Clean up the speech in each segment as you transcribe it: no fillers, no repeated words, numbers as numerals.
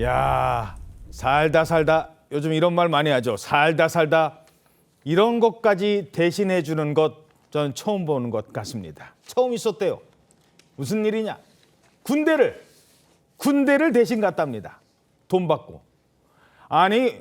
야, 살다 살다 요즘 이런 말 많이 하죠. 살다 살다 이런 것까지 대신해 주는 것 저는 처음 보는 것 같습니다. 처음 있었대요. 무슨 일이냐? 군대를 대신 갔답니다. 돈 받고. 아니,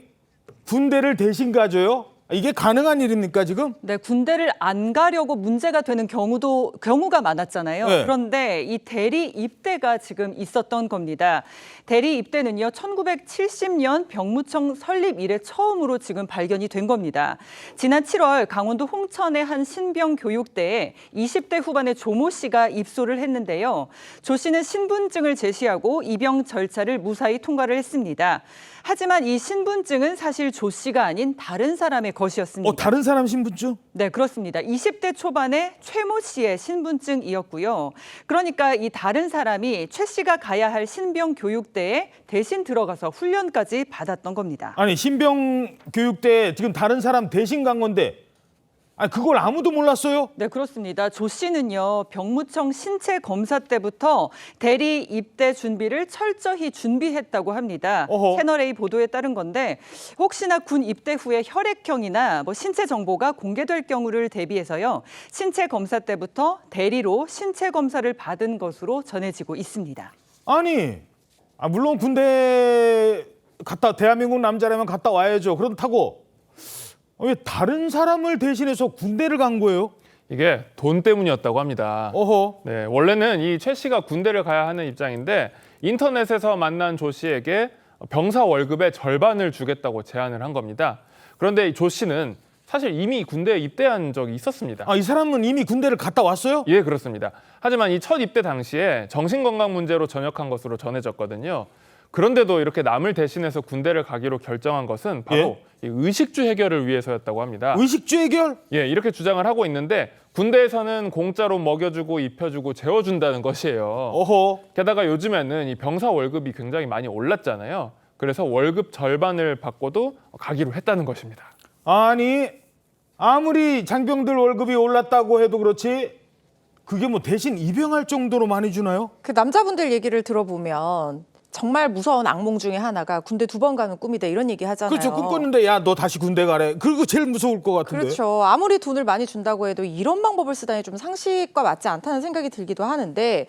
군대를 대신 가줘요? 이게 가능한 일입니까 지금? 네, 군대를 안 가려고 문제가 되는 경우가 많았잖아요. 네. 그런데 이 대리 입대가 지금 있었던 겁니다. 대리 입대는요, 1970년 병무청 설립 이래 처음으로 지금 발견이 된 겁니다. 지난 7월 강원도 홍천의 한 신병 교육대에 20대 후반의 조모 씨가 입소를 했는데요. 조 씨는 신분증을 제시하고 입영 절차를 무사히 통과를 했습니다. 하지만 이 신분증은 사실 조 씨가 아닌 다른 사람의 것이었습니다. 다른 사람 신분증? 네, 그렇습니다. 20대 초반의 최모 씨의 신분증이었고요. 그러니까 이 다른 사람이 최 씨가 가야 할 신병 교육대에 대신 들어가서 훈련까지 받았던 겁니다. 아니, 신병 교육대에 지금 다른 사람 대신 간 건데 아니, 그걸 아무도 몰랐어요? 네, 그렇습니다. 조 씨는요, 병무청 신체 검사 때부터 대리 입대 준비를 철저히 준비했다고 합니다. 어허. 채널A 보도에 따른 건데 혹시나 군 입대 후에 혈액형이나 신체 정보가 공개될 경우를 대비해서요, 신체 검사 때부터 대리로 신체 검사를 받은 것으로 전해지고 있습니다. 아니, 물론 군대 대한민국 남자라면 갔다 와야죠. 그렇다고 왜 다른 사람을 대신해서 군대를 간 거예요? 이게 돈 때문이었다고 합니다. 어허. 네, 원래는 이 최 씨가 군대를 가야 하는 입장인데 인터넷에서 만난 조 씨에게 병사 월급의 절반을 주겠다고 제안을 한 겁니다. 그런데 조 씨는 사실 이미 군대에 입대한 적이 있었습니다. 이 사람은 이미 군대를 갔다 왔어요? 예, 그렇습니다. 하지만 이 첫 입대 당시에 정신건강 문제로 전역한 것으로 전해졌거든요. 그런데도 이렇게 남을 대신해서 군대를 가기로 결정한 것은 바로 이 의식주 해결을 위해서였다고 합니다. 의식주 해결? 예, 이렇게 주장을 하고 있는데 군대에서는 공짜로 먹여주고 입혀주고 재워준다는 것이에요. 어허. 게다가 요즘에는 이 병사 월급이 굉장히 많이 올랐잖아요. 그래서 월급 절반을 받고도 가기로 했다는 것입니다. 아니, 아무리 장병들 월급이 올랐다고 해도 그렇지 그게 대신 입영할 정도로 많이 주나요? 그 남자분들 얘기를 들어보면 정말 무서운 악몽 중에 하나가 군대 2번 가는 꿈이다 이런 얘기 하잖아요. 그렇죠. 꿈꿨는데 야, 너 다시 군대 가래. 그거 제일 무서울 것 같은데. 그렇죠. 아무리 돈을 많이 준다고 해도 이런 방법을 쓰다니 좀 상식과 맞지 않다는 생각이 들기도 하는데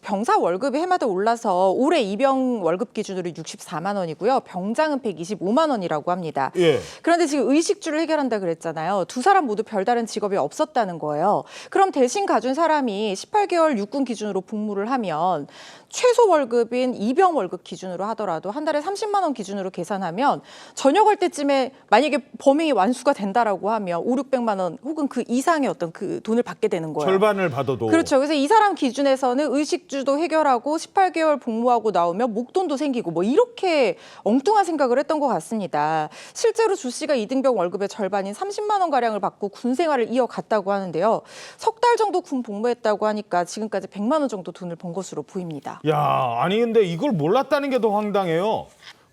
병사 월급이 해마다 올라서 올해 입영 월급 기준으로 64만 원이고요. 병장은 125만 원이라고 합니다. 예. 그런데 지금 의식주를 해결한다 그랬잖아요. 두 사람 모두 별다른 직업이 없었다는 거예요. 그럼 대신 가준 사람이 18개월 육군 기준으로 복무를 하면 최소 월급인 입영 월급 기준으로 하더라도 한 달에 30만 원 기준으로 계산하면 전역할 때쯤에 만약에 범행이 완수가 된다라고 하면 5, 600만 원 혹은 그 이상의 어떤 그 돈을 받게 되는 거예요. 절반을 받아도. 그렇죠. 그래서 이 사람 기준에서는 의식주도 해결하고 18개월 복무하고 나오면 목돈도 생기고 이렇게 엉뚱한 생각을 했던 것 같습니다. 실제로 조 씨가 이등병 월급의 절반인 30만 원 가량을 받고 군 생활을 이어갔다고 하는데요. 석 달 정도 군 복무했다고 하니까 지금까지 100만 원 정도 돈을 번 것으로 보입니다. 야, 아니 근데 이걸 몰랐다는 게 더 황당해요.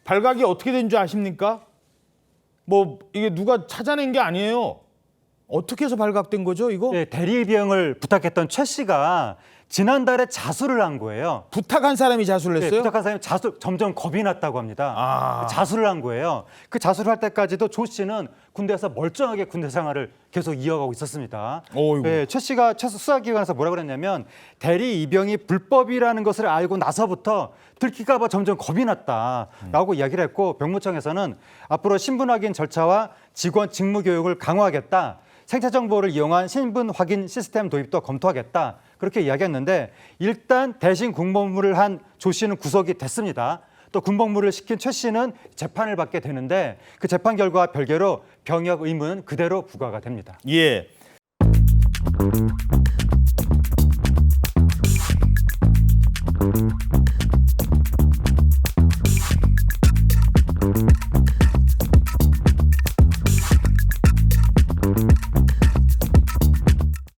발각이 어떻게 된 줄 아십니까? 이게 누가 찾아낸 게 아니에요. 어떻게 해서 발각된 거죠, 이거? 네, 대리 입영을 부탁했던 최 씨가 지난달에 자수를 한 거예요. 부탁한 사람이 자수를 네, 했어요? 부탁한 사람이 점점 겁이 났다고 합니다. 아. 자수를 한 거예요. 그 자수를 할 때까지도 조 씨는 군대에서 멀쩡하게 군대 생활을 계속 이어가고 있었습니다. 어이구. 네, 최 씨가 수사기관에서 뭐라고 그랬냐면 대리 입영이 불법이라는 것을 알고 나서부터 들킬까 봐 점점 겁이 났다라고 이야기를 했고 병무청에서는 앞으로 신분 확인 절차와 직원 직무 교육을 강화하겠다. 생체 정보를 이용한 신분 확인 시스템 도입도 검토하겠다. 그렇게 이야기했는데 일단 대신 군복무를 한 조 씨는 구속이 됐습니다. 또 군복무를 시킨 최 씨는 재판을 받게 되는데 그 재판 결과와 별개로 병역 의무는 그대로 부과가 됩니다. 예.